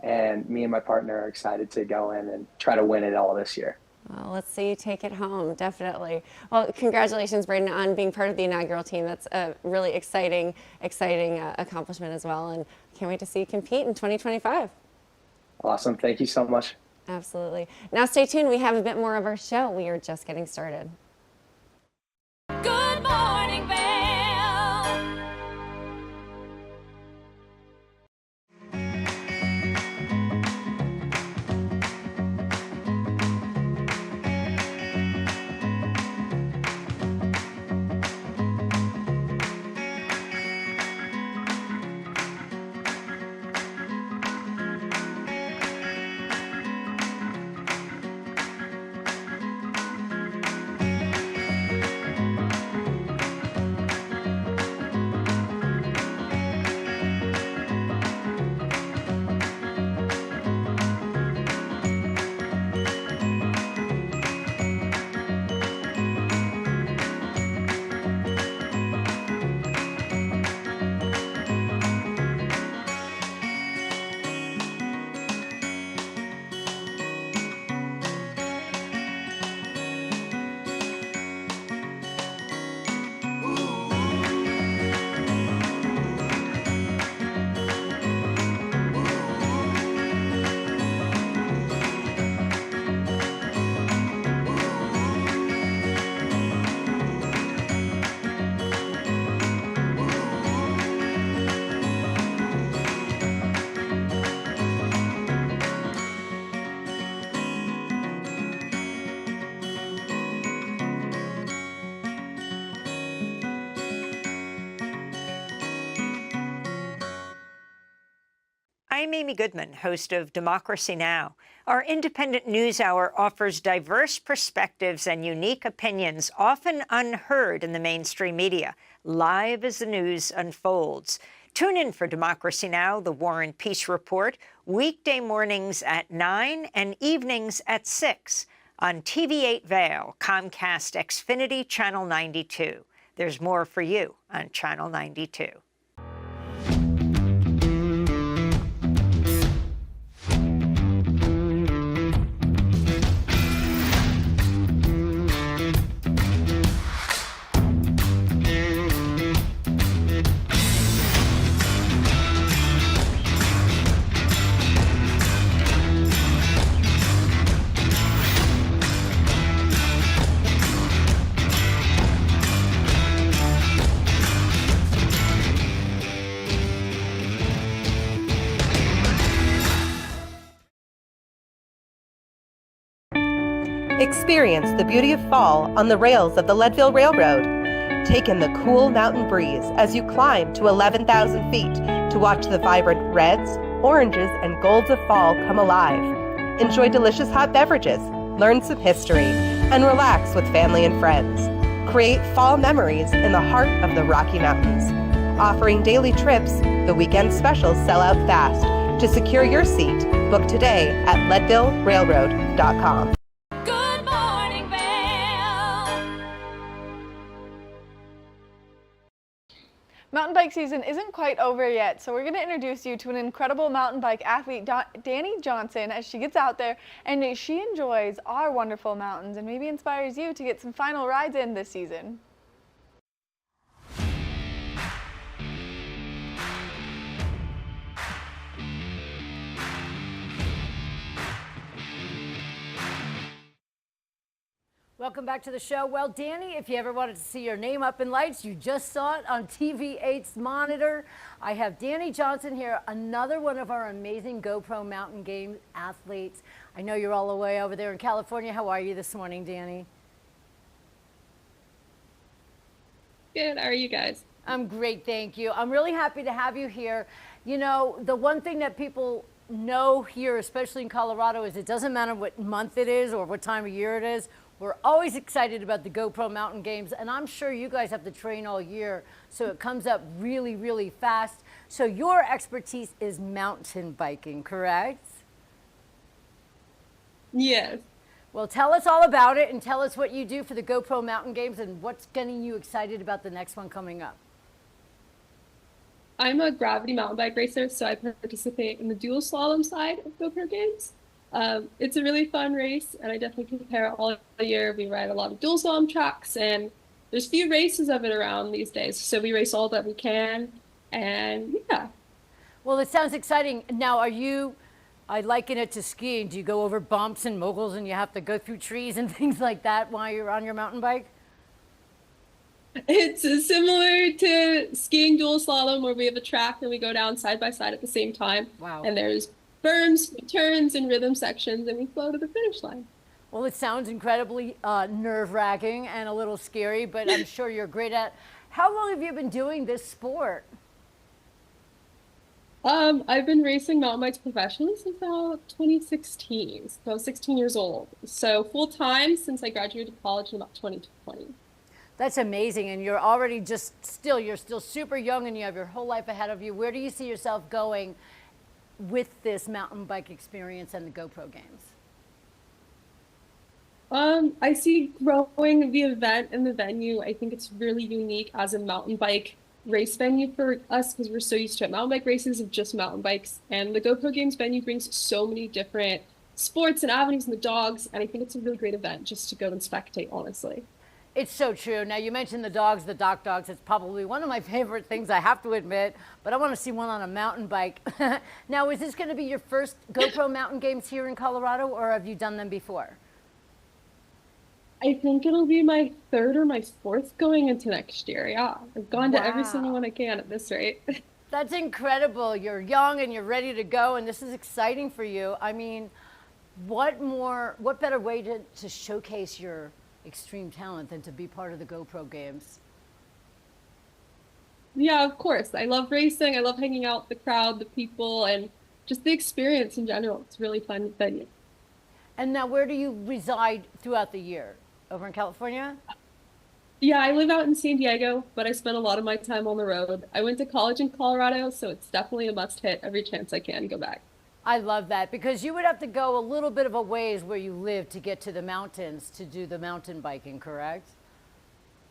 and me and my partner are excited to go in and try to win it all this year. Well, let's see you take it home, definitely. Well, congratulations, Braden, on being part of the inaugural team. That's a really exciting accomplishment as well, and can't wait to see you compete in 2025. Awesome. Thank you so much. Absolutely. Now stay tuned. We have a bit more of our show. We are just getting started. Good morning, Vail. I'm Amy Goodman, host of Democracy Now! Our independent news hour offers diverse perspectives and unique opinions, often unheard in the mainstream media, live as the news unfolds. Tune in for Democracy Now!, the War and Peace Report, weekday mornings at 9 and evenings at 6 on TV8 Vail, Comcast Xfinity Channel 92. There's more for you on Channel 92. Experience the beauty of fall on the rails of the Leadville Railroad. Take in the cool mountain breeze as you climb to 11,000 feet to watch the vibrant reds, oranges, and golds of fall come alive. Enjoy delicious hot beverages, learn some history, and relax with family and friends. Create fall memories in the heart of the Rocky Mountains. Offering daily trips, the weekend specials sell out fast. To secure your seat, book today at leadvillerailroad.com. Mountain bike season isn't quite over yet, so we're going to introduce you to an incredible mountain bike athlete, Dani Johnson, as she gets out there and she enjoys our wonderful mountains and maybe inspires you to get some final rides in this season. Welcome back to the show. Well, Dani, if you ever wanted to see your name up in lights, you just saw it on TV8's monitor. I have Dani Johnson here, another one of our amazing GoPro Mountain Games athletes. I know you're all the way over there in California. How are you this morning, Dani? Good. How are you guys? I'm great, thank you. I'm really happy to have you here. You know, the one thing that people know here, especially in Colorado, is it doesn't matter what month it is or what time of year it is. We're always excited about the GoPro Mountain Games, and I'm sure you guys have to train all year, so it comes up really, really fast. So your expertise is mountain biking, correct? Yes. Well, tell us all about it and tell us what you do for the GoPro Mountain Games and what's getting you excited about the next one coming up. I'm a gravity mountain bike racer, so I participate in the dual slalom side of GoPro Games. It's a really fun race, and I definitely compare it all year. We ride a lot of dual slalom tracks, and there's few races of it around these days, so we race all that we can, and yeah. Well, it sounds exciting. Now, I liken it to skiing. Do you go over bumps and moguls and you have to go through trees and things like that while you're on your mountain bike? It's similar to skiing dual slalom, where we have a track and we go down side by side at the same time. Wow. And there's berms, turns, and rhythm sections, and we flow to the finish line. Well, it sounds incredibly nerve-wracking and a little scary, but I'm sure you're great at. How long have you been doing this sport? I've been racing mountain bikes professionally since about 2016, so I was 16 years old. So full-time since I graduated college in about 2020. That's amazing, and you're already you're still super young and you have your whole life ahead of you. Where do you see yourself going with this mountain bike experience and the GoPro Games? I see growing the event and the venue. I think it's really unique as a mountain bike race venue for us because we're so used to it. Mountain bike races of just mountain bikes, and the GoPro Games venue brings so many different sports and avenues and the dogs, and I think it's a really great event just to go and spectate, honestly. It's so true. Now, you mentioned the dogs, the dock dogs. It's probably one of my favorite things, I have to admit, but I want to see one on a mountain bike. Now, is this going to be your first GoPro Mountain Games here in Colorado, or have you done them before? I think it'll be my third or my fourth going into next year. Yeah, I've gone to every single one I can at this rate. That's incredible. You're young and you're ready to go, and this is exciting for you. I mean, what better way to showcase your extreme talent than to be part of the GoPro Games? Yeah, of course. I love racing. I love hanging out with the crowd, the people, and just the experience in general. It's a really fun venue. And now, where do you reside throughout the year? Over in California? Yeah, I live out in San Diego, but I spend a lot of my time on the road. I went to college in Colorado, so it's definitely a must hit every chance I can go back. I love that, because you would have to go a little bit of a ways where you live to get to the mountains to do the mountain biking, correct?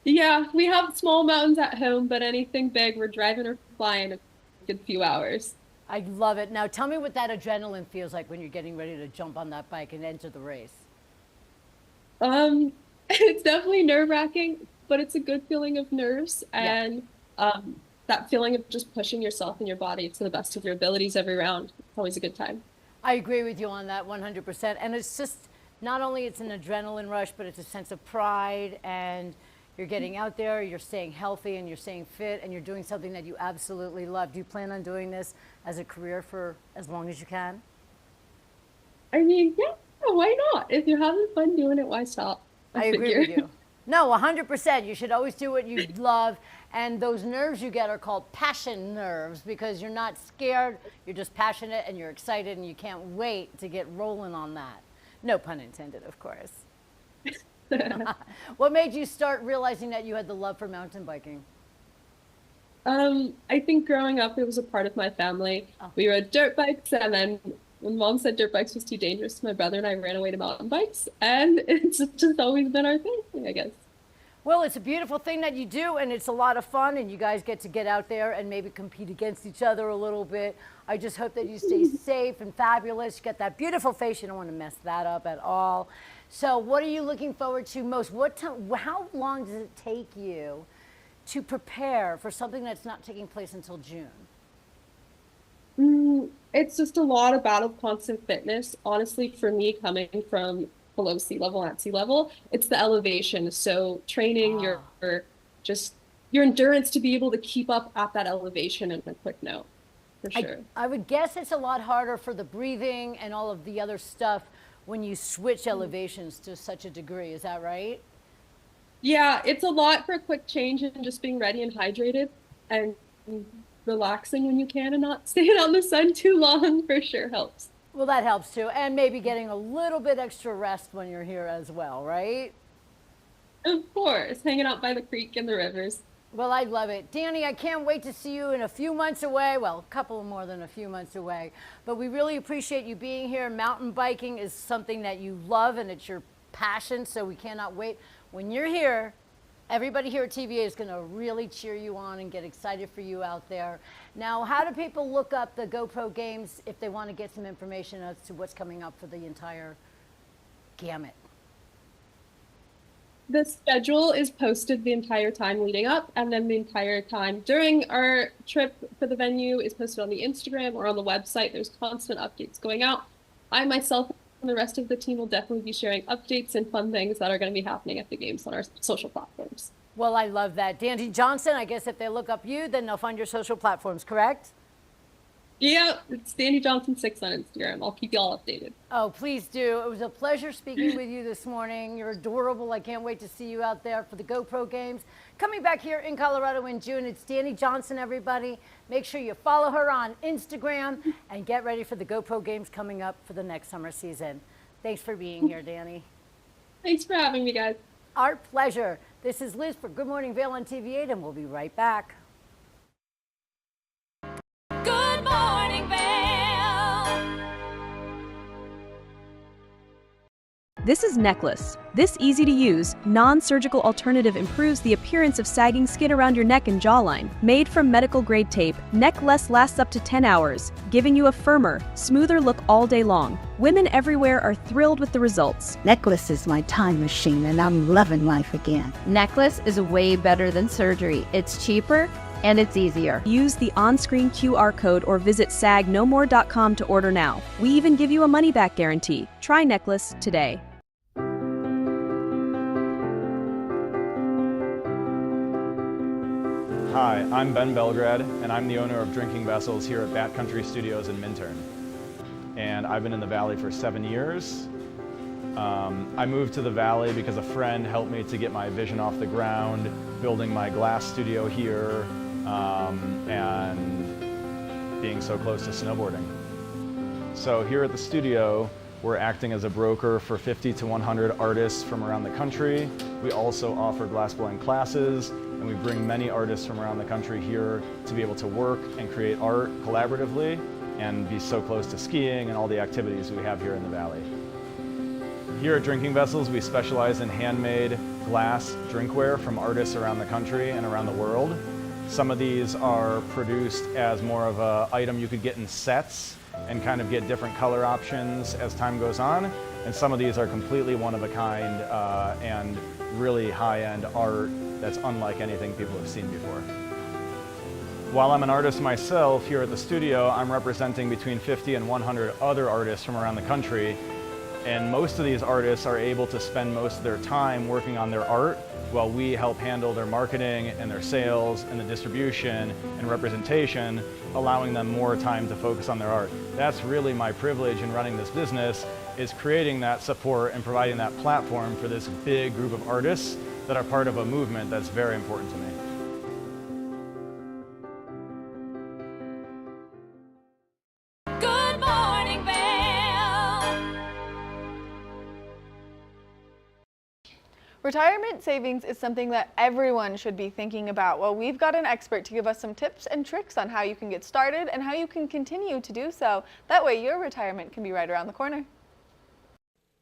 Yeah, we have small mountains at home, but anything big, we're driving or flying a good few hours. I love it. Now, tell me what that adrenaline feels like when you're getting ready to jump on that bike and enter the race. It's definitely nerve-wracking, but it's a good feeling of nerves and that feeling of just pushing yourself and your body to the best of your abilities every round. It's always a good time. I agree with you on that 100%. And it's just, not only it's an adrenaline rush, but it's a sense of pride, and you're getting out there, you're staying healthy, and you're staying fit, and you're doing something that you absolutely love. Do you plan on doing this as a career for as long as you can? I mean, yeah, why not? If you're having fun doing it, why stop? I agree with you. No, 100%. You should always do what you love. And those nerves you get are called passion nerves, because you're not scared, you're just passionate and you're excited and you can't wait to get rolling on that. No pun intended, of course. What made you start realizing that you had the love for mountain biking? I think growing up, it was a part of my family. We rode dirt bikes, and then when Mom said dirt bikes was too dangerous, my brother and I ran away to mountain bikes, and it's just always been our thing, I guess. Well, it's a beautiful thing that you do, and it's a lot of fun, and you guys get to get out there and maybe compete against each other a little bit. I just hope that you stay safe and fabulous. You got that beautiful face. You don't want to mess that up at all. So what are you looking forward to most? How long does it take you to prepare for something that's not taking place until June? It's just a lot of constant fitness. Honestly, for me, coming from below sea level and at sea level, it's the elevation. So training your endurance to be able to keep up at that elevation in a quick note, for sure. I would guess it's a lot harder for the breathing and all of the other stuff when you switch elevations to such a degree. Is that right? Yeah, it's a lot for a quick change, and just being ready and hydrated and relaxing when you can and not staying out in the sun too long for sure helps. Well, that helps too. And maybe getting a little bit extra rest when you're here as well, right? Of course, hanging out by the creek and the rivers. Well, I love it. Danny, I can't wait to see you in a few months away. Well, a couple more than a few months away. But we really appreciate you being here. Mountain biking is something that you love, and it's your passion, so we cannot wait. When you're here, everybody here at TVA is going to really cheer you on and get excited for you out there. Now, how do people look up the GoPro games if they want to get some information as to what's coming up for the entire gamut? The schedule is posted the entire time leading up, and then the entire time during our trip for the venue is posted on the Instagram or on the website. There's constant updates going out. I myself and the rest of the team will definitely be sharing updates and fun things that are going to be happening at the games on our social platforms. Well, I love that. Danny Johnson, I guess if they look up you, then they'll find your social platforms, correct? Yeah, it's Danny Johnson 6 on Instagram. I'll keep you all updated. Oh, please do. It was a pleasure speaking with you this morning. You're adorable. I can't wait to see you out there for the GoPro games. Coming back here in Colorado in June, it's Danny Johnson, everybody. Make sure you follow her on Instagram and get ready for the GoPro games coming up for the next summer season. Thanks for being here, Danny. Thanks for having me, guys. Our pleasure. This is Liz for Good Morning Vail on TV8, and we'll be right back. Good morning, Vail. This is Necklace. This easy-to-use, non-surgical alternative improves the appearance of sagging skin around your neck and jawline. Made from medical-grade tape, Necklace lasts up to 10 hours, giving you a firmer, smoother look all day long. Women everywhere are thrilled with the results. Necklace is my time machine, and I'm loving life again. Necklace is way better than surgery. It's cheaper and it's easier. Use the on-screen QR code or visit sagnomore.com to order now. We even give you a money-back guarantee. Try Necklace today. Hi, I'm Ben Belgrad, and I'm the owner of Drinking Vessels here at Bat Country Studios in Minturn. And I've been in the Valley for 7 years. I moved to the Valley because a friend helped me to get my vision off the ground, building my glass studio here, and being so close to snowboarding. So here at the studio, we're acting as a broker for 50 to 100 artists from around the country. We also offer glassblowing classes, and we bring many artists from around the country here to be able to work and create art collaboratively and be so close to skiing and all the activities we have here in the Valley. Here at Drinking Vessels, we specialize in handmade glass drinkware from artists around the country and around the world. Some of these are produced as more of an item you could get in sets and kind of get different color options as time goes on. And some of these are completely one of a kind and really high-end art that's unlike anything people have seen before. While I'm an artist myself here at the studio, I'm representing between 50 and 100 other artists from around the country. And most of these artists are able to spend most of their time working on their art while we help handle their marketing and their sales and the distribution and representation, allowing them more time to focus on their art. That's really my privilege in running this business, is creating that support and providing that platform for this big group of artists that are part of a movement that's very important to me. Good morning, Vail. Retirement savings is something that everyone should be thinking about. Well, we've got an expert to give us some tips and tricks on how you can get started and how you can continue to do so. That way your retirement can be right around the corner.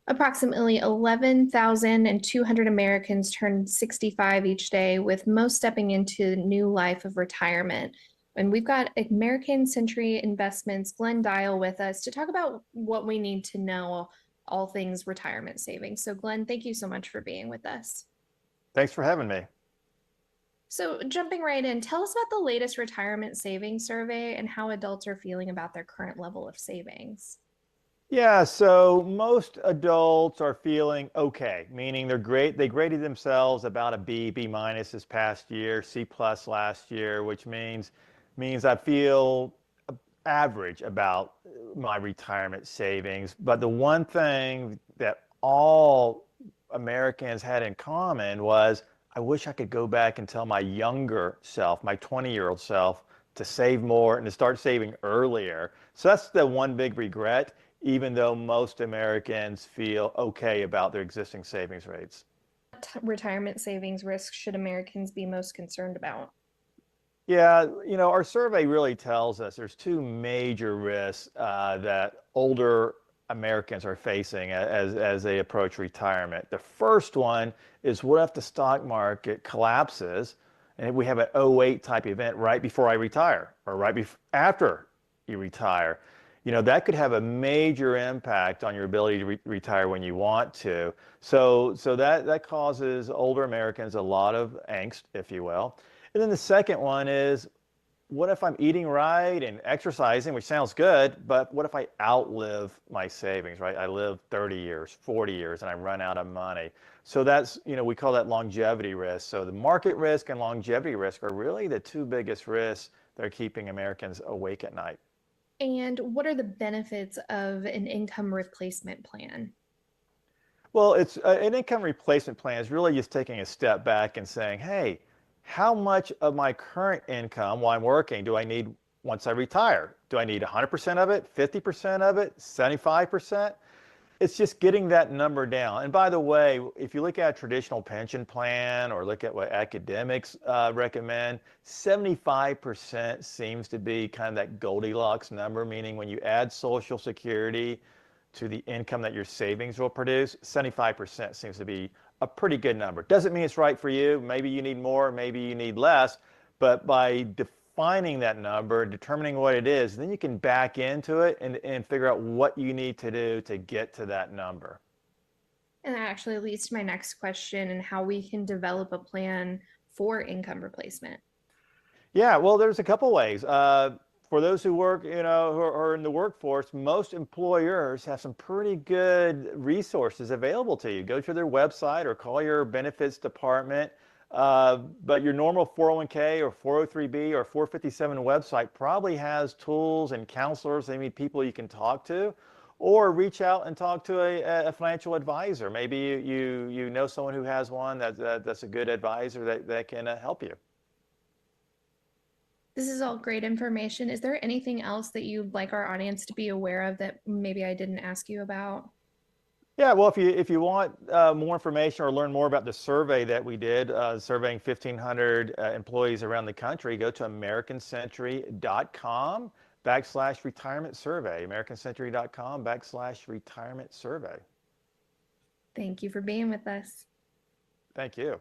Approximately 11,200 Americans turn 65 each day, with most stepping into the new life of retirement. And we've got American Century Investments' Glenn Dial with us to talk about what we need to know, all things retirement savings. So Glenn, thank you so much for being with us. Thanks for having me. So jumping right in, tell us about the latest retirement savings survey and how adults are feeling about their current level of savings. Yeah, so most adults are feeling okay, meaning they're great. They graded themselves about a B, B minus this past year, C plus last year, which means I feel average about my retirement savings. But the one thing that all Americans had in common was, I wish I could go back and tell my younger self, my 20-year-old self, to save more and to start saving earlier. So that's the one big regret, even though most Americans feel okay about their existing savings rates. What retirement savings risks should Americans be most concerned about? Yeah, our survey really tells us there's two major risks that older Americans are facing as they approach retirement. The first one is, what if the stock market collapses and we have an '08 type event right before I retire or right after you retire? That could have a major impact on your ability to retire when you want to. So that causes older Americans a lot of angst, if you will. And then the second one is, what if I'm eating right and exercising, which sounds good, but what if I outlive my savings, right? I live 30 years, 40 years, and I run out of money. So that's, we call that longevity risk. So the market risk and longevity risk are really the two biggest risks that are keeping Americans awake at night. And what are the benefits of an income replacement plan? Well, it's an income replacement plan is really just taking a step back and saying, hey, how much of my current income while I'm working do I need once I retire? Do I need 100% of it, 50% of it, 75%? It's just getting that number down. And by the way, if you look at a traditional pension plan or look at what academics recommend, 75% seems to be kind of that Goldilocks number, meaning when you add Social Security to the income that your savings will produce, 75% seems to be a pretty good number. Doesn't mean it's right for you. Maybe you need more, maybe you need less, but by defining that number, determining what it is, then you can back into it and figure out what you need to do to get to that number. And that actually leads to my next question and how we can develop a plan for income replacement. Yeah, well, there's a couple ways. For those who work, who are in the workforce, most employers have some pretty good resources available to you. Go to their website or call your benefits department. But your normal 401k or 403b or 457 website probably has tools and counselors, maybe people you can talk to, or reach out and talk to a financial advisor. Maybe you know someone who has one that's a good advisor that can help you. This is all great information. Is there anything else that you'd like our audience to be aware of that maybe I didn't ask you about? Yeah, well, if you want more information or learn more about the survey that we did, surveying 1,500 employees around the country, go to AmericanCentury.com/retirement survey. AmericanCentury.com/retirement survey. Thank you for being with us. Thank you.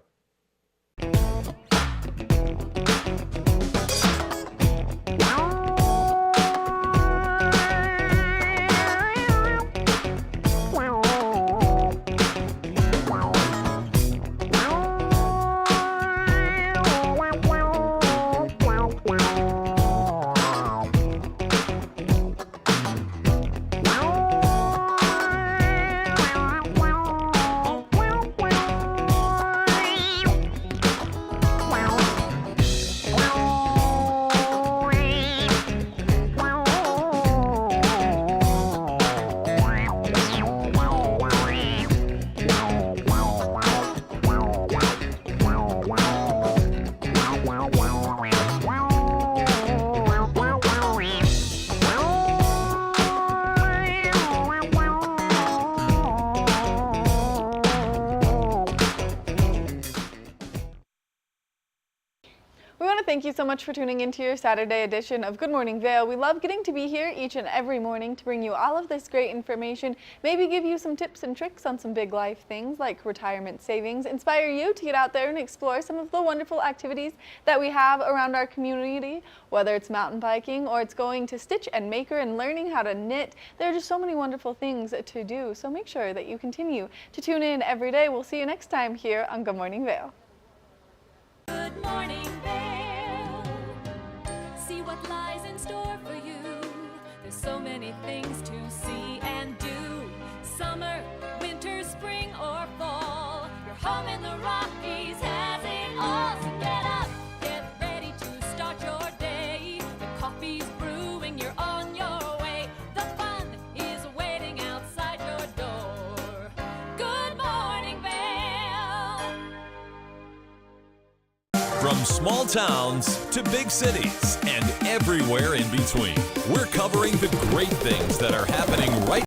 Thank you so much for tuning into your Saturday edition of Good Morning Vail. We love getting to be here each and every morning to bring you all of this great information, maybe give you some tips and tricks on some big life things like retirement savings, inspire you to get out there and explore some of the wonderful activities that we have around our community, whether it's mountain biking or it's going to Stitch and Maker and learning how to knit. There are just so many wonderful things to do, so make sure that you continue to tune in every day. We'll see you next time here on Good Morning Vail. Good morning, Vail. See what lies in store for you. There's so many things to see and do. Summer, winter, spring, or fall. Your home in the Rockies has it all. So get up, get ready to start your day. The coffee's brewing, you're on your way. The fun is waiting outside your door. Good morning, Vail. From small towns to big cities and everywhere in between, we're covering the great things that are happening right